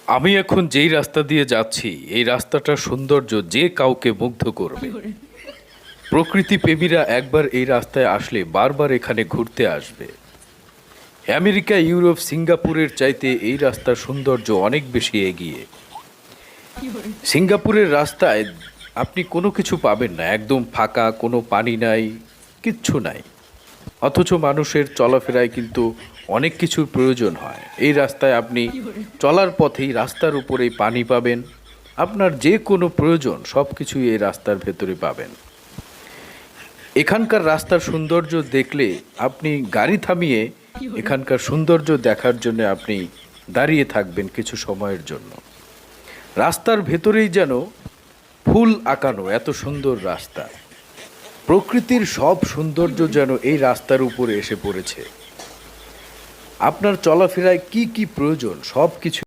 আমি এখন যেই রাস্তা দিয়ে যাচ্ছি এই রাস্তাটার সৌন্দর্য যে কাউকে মুগ্ধ করবে। প্রকৃতি প্রেমীরা একবার এই রাস্তায় আসলে বারবার এখানে ঘুরতে আসবে। আমেরিকা, ইউরোপ, সিঙ্গাপুরের চাইতে এই রাস্তার সৌন্দর্য অনেক বেশি এগিয়ে। সিঙ্গাপুরের রাস্তায় আপনি কোনো কিছু পাবেন না, একদম ফাঁকা, কোনো পানি নাই, কিচ্ছু নাই। অথচ মানুষের চলাফেরায় কিন্তু অনেক কিছুর প্রয়োজন হয়। এই রাস্তায় আপনি চলার পথেই রাস্তার উপরেই পানি পাবেন, আপনার যে কোনো প্রয়োজন সব কিছুই এই রাস্তার ভেতরে পাবেন। এখানকার রাস্তার সৌন্দর্য দেখলে আপনি গাড়ি থামিয়ে এখানকার সৌন্দর্য দেখার জন্য আপনি দাঁড়িয়ে থাকবেন কিছু সময়ের জন্য। রাস্তার ভেতরেই যেন ফুল আঁকানো, এত সুন্দর রাস্তা। প্রকৃতির সব সৌন্দর্য যেন এই রাস্তার উপরে এসে পড়েছে। আপনার চলাফেরায় কি কি প্রয়োজন সব কিছু